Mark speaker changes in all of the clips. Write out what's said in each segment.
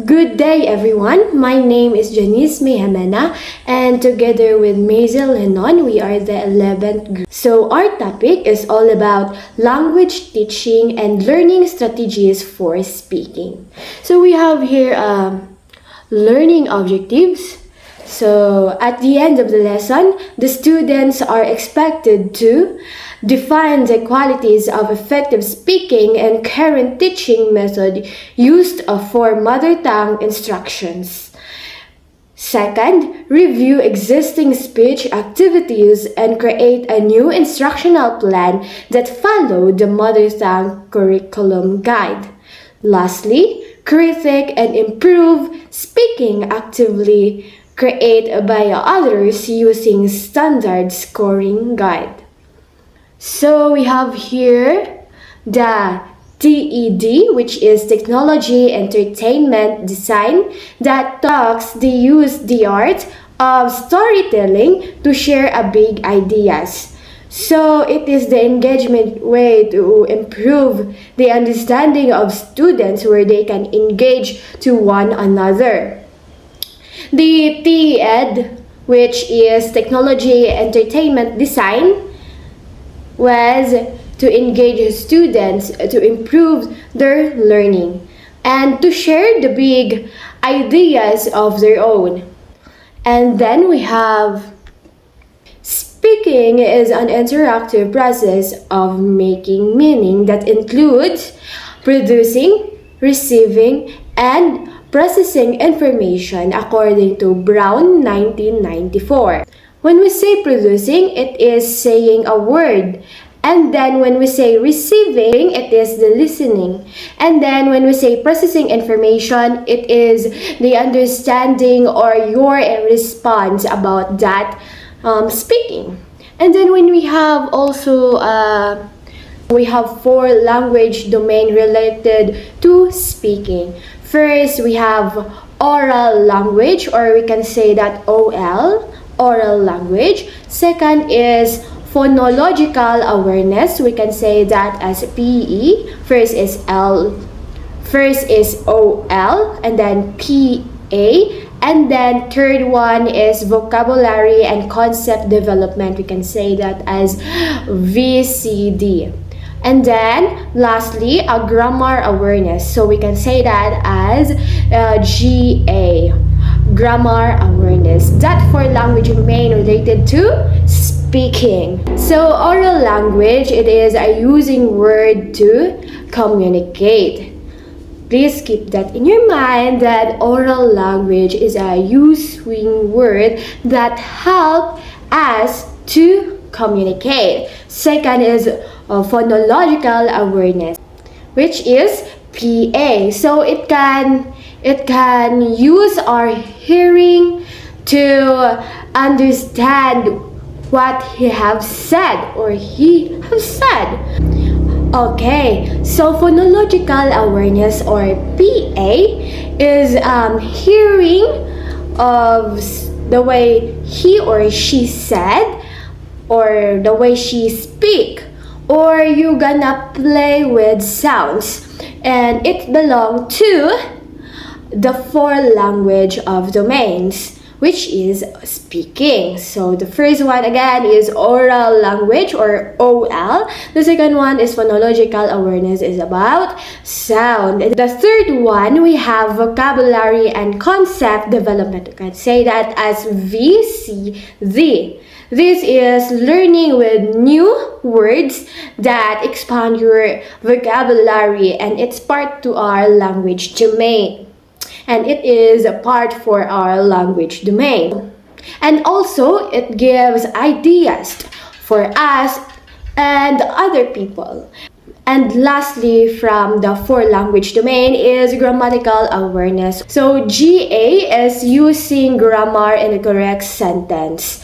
Speaker 1: Good day, everyone. My name is Janice Mehamena, and together with Maisel Henon, we are the 11th group. So, our topic is all about language teaching and learning strategies for speaking. So, we have here learning objectives. So, at the end of the lesson, the students are expected to define the qualities of effective speaking and current teaching method used for mother tongue instructions. Second, review existing speech activities and create a new instructional plan that follow the mother tongue curriculum guide. Lastly, critique and improve speaking actively created by others using standard scoring guide. So we have here the TED, which is Technology Entertainment Design, that talks the art of storytelling to share a big ideas. So it is the engagement way to improve the understanding of students where they can engage to one another. The TED, which is Technology Entertainment Design, was to engage students to improve their learning and to share the big ideas of their own. And then we have speaking is an interactive process of making meaning that includes producing, receiving, and processing information according to Brown 1994. When we say producing, it is saying a word. And then when we say receiving, it is the listening. And then when we say processing information, it is the understanding or your response about that speaking. And then when we have also we have 4 language domain related to speaking. First, we have oral language, or we can say that OL, oral language. Second is phonological awareness. We can say that as PE. First is OL, and then PA. And then third one is vocabulary and concept development. We can say that as VCD. And then lastly, a grammar awareness. So we can say that as GA, grammar awareness. That for language domain related to speaking. So oral language, it is a using word to communicate. Please keep that in your mind that oral language is a using word that help us to communicate. Second is phonological awareness, which is PA. So it can use our hearing to understand what he have said or he have said. Okay, so phonological awareness or PA is hearing of the way he or she said or the way she speak, or you gonna play with sounds, and it belong to the 4 language of domains, which is speaking. So the first one again is oral language or OL. The second one is phonological awareness, is about sound. The third one, we have vocabulary and concept development. You can say that as VCD. This is learning with new words that expand your vocabulary, and it's part to our language domain. And it is a part for our language domain. And also, it gives ideas for us and other people. And lastly, from the 4 language domain is grammatical awareness. So GA is using grammar in a correct sentence.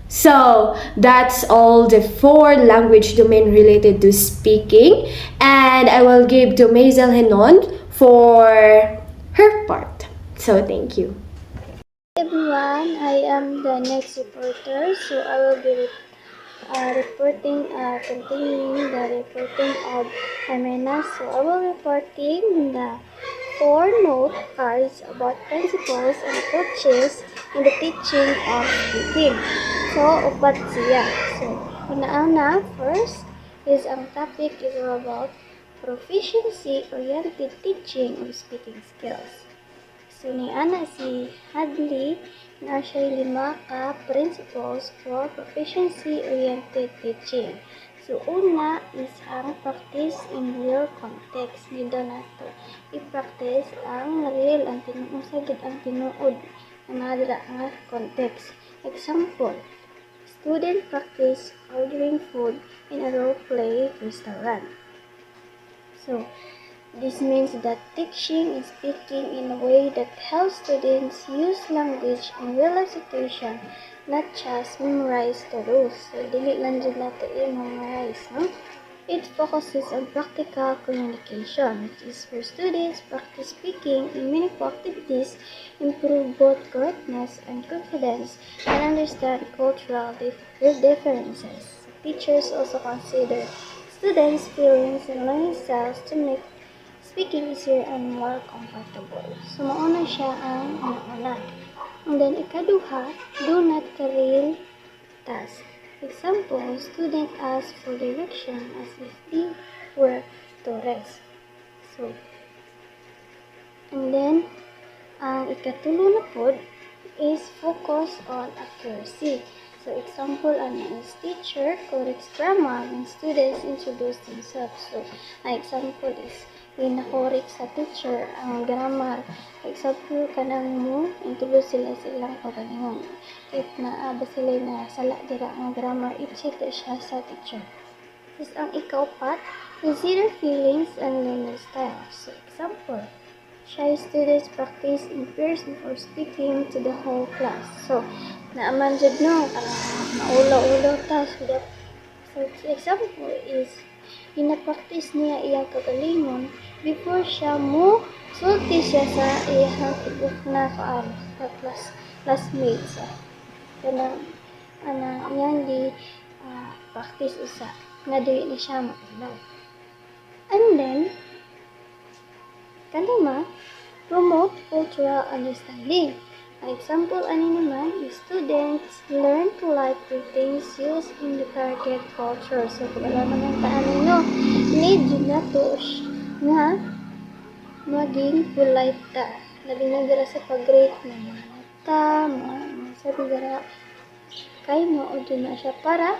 Speaker 1: So that's all the 4 language domain related to speaking, and I will give to Maisel Henon for her part. So thank you.
Speaker 2: Everyone, I am the next reporter, so I will be continuing the reporting of Jimena. So I will reporting the 4 note cards about principles and approaches in the teaching of speaking. So, upat siya. So, una-una, first, is ang topic is all about proficiency-oriented teaching of speaking skills. So, ni ana si Hadley na siya 5 ka principles for proficiency-oriented teaching. So, una is ang practice in real context. Nito na to. I-practice ang real, ang usagid ang tinuod na nadra nga context. Example, student practice ordering food in a role-play restaurant. So, this means that teaching is speaking in a way that helps students use language in real-life situation, not just memorize the rules. So, dili lang dyan natin i-memorize, no? It focuses on practical communication, which is where students practice speaking in meaningful activities, improve both correctness and confidence, and understand cultural differences. Teachers also consider students' feelings and learning styles to make speaking easier and more comfortable. So, mauna siya ang una-una. And then, ikaduha, do not real task. Example, student asks for direction as if they were to rest. So, and then, ang ikatulo na pod is focus on accuracy. So, example, is teacher corrects grammar when students introduce themselves. So, ang example is ginakorek sa teacher ang grammar. Example, kanang mo, introduce sila sa ilang pagalingon. If naaba sila na sala dira ang grammar, i-check siya sa teacher. Is ang ikaupat, consider feelings and learning style. So, example, shy students practice in pairs before speaking to the whole class. So, naaman jud no, maulaw-ulaw ta. So, example is, gina-practice niya iyang kagalingon before siya mo sulti siya sa iyang tibok na classmates. Kanang iyang di practice usa nga dili na siya maulaw. And then, kalima, promote cultural understanding. An example naman is students learn to like things used in the target culture. So, kung alam naman taan ninyo, need yun na to nga maging polite ta. Labi na dira sa pag-rate na mga nata, mga sabi dira, kay mo o dun na siya para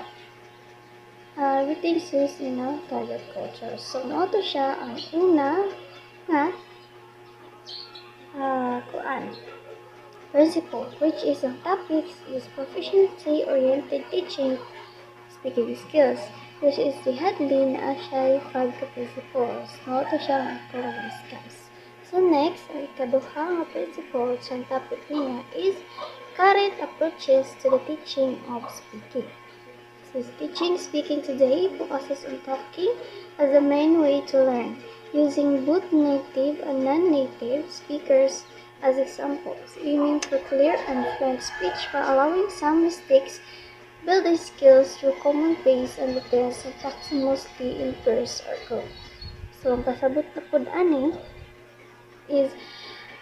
Speaker 2: things used in a target culture. So, nauto siya ang una nga principle, which is on topics is proficiency-oriented teaching speaking skills, which is the headline na siya 5 principles. Nauto siya ang ako discuss. So next, ang ikaduha nga principle sa topic niya is current approaches to the teaching of speaking. So teaching speaking today focuses on talking as the main way to learn, using both native and non-native speakers as examples, aiming for clear and fluent speech while allowing some mistakes, building skills through common pace and depends on practice mostly in pairs or group. So, ang pasabot na pod ani is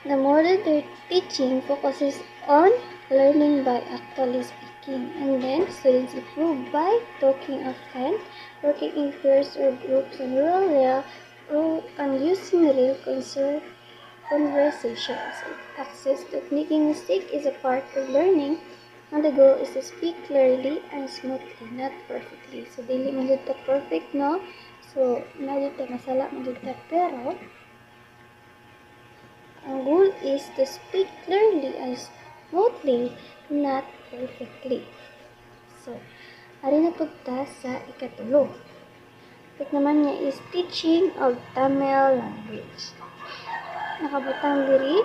Speaker 2: the modern teaching focuses on learning by actually speaking, and then students improve by talking often, working in pairs or groups, and and using real conversations. Access to making mistake is a part of learning, and the goal is to speak clearly and smoothly, not perfectly. So, dili man jud ta perfect, no? So, na jud ta masala man jud ta, pero ang goal is to speak clearly and smoothly, not perfectly. So, ari na ta sa ikatulo. Topic naman niya is teaching of Tamil language. Nakabutang diri,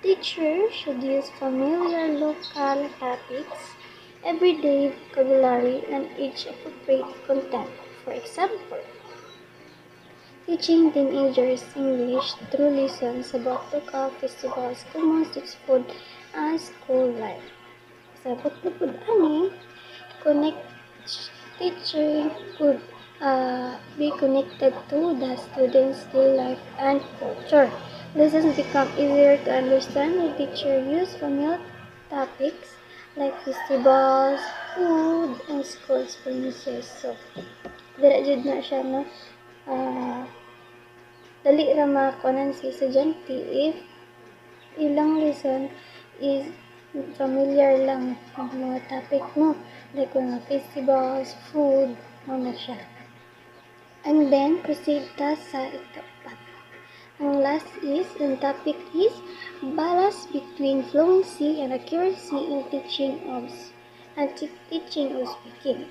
Speaker 2: teacher should use familiar local topics, everyday vocabulary, and age-appropriate content. For example, teaching teenagers English through lessons about local festivals, common street food, and school life. Sabot na po ani, teaching could be connected to the students' daily life and culture. Lessons become easier to understand when teacher use familiar topics like festivals, food, and school experiences. So, dira jud na siya no. Dali ra makuanan si estudyante if ilang lesson is familiar lang ang mga topic mo. Like mga festivals, food, na siya. And then, proceed ta sa ikapat. Ang last is, ang topic is, balance between fluency and accuracy in teaching of speaking.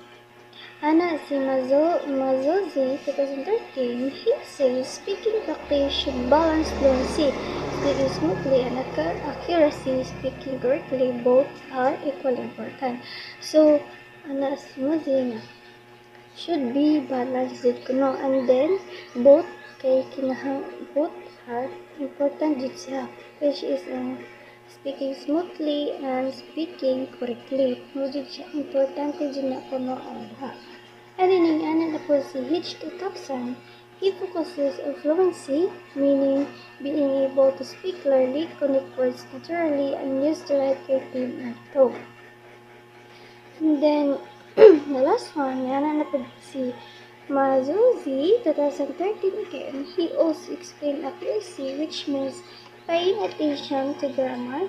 Speaker 2: Ana si Mazozi, 2013, he says speaking practice should balance fluency, speaking smoothly, and accuracy, speaking correctly, both are equally important. So, ana si Mazozi nga, should be balanced jud kuno, and then both both are important jud siya, which is speaking smoothly and speaking correctly. Mo jud siya importante jud na kuno ang duha. And then ana na po si H2 Thompson. He focuses on fluency, meaning being able to speak clearly, connect words naturally, and use the right creative and tone. And then, the last one, yana na po si Mazuzi, 2013 again. He also explained accuracy, which means paying attention to grammar,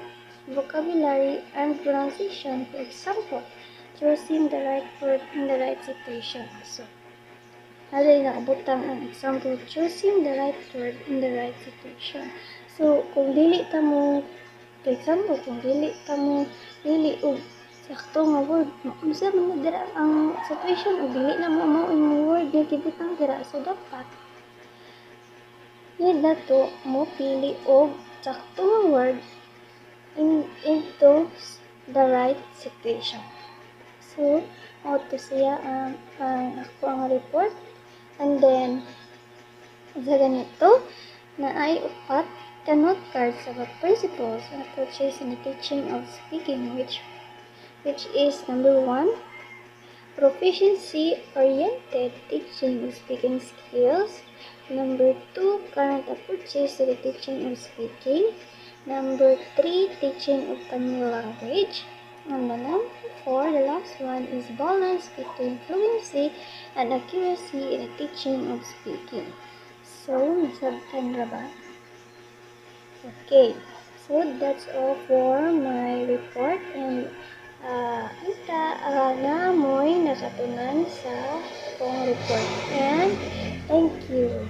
Speaker 2: vocabulary, and pronunciation. For example, choosing the right word in the right situation. So, alay nakabutang ang example, choosing the right word in the right situation. So, kung dili ta mo, for example, kung dili og sakto nga word, unsa man na dira ang situation o dili na mo ang word nga gibutang dira. So, dapat need na to mo pili og sakto nga word into the right situation. So, to siya ang ako ang report. And then, sa ganito, na ay upat ka note cards about principles and approaches in the teaching of speaking, which is number 1, proficiency-oriented teaching of speaking skills. Number 2, current approaches to the teaching of speaking. Number 3, teaching of new language. And the number 4, the last one, is balance between fluency and accuracy in the teaching of speaking. So, nasabtan ra ba? Okay. So, that's all for my report, and na mo'y nakatunan sa akong report. And thank you.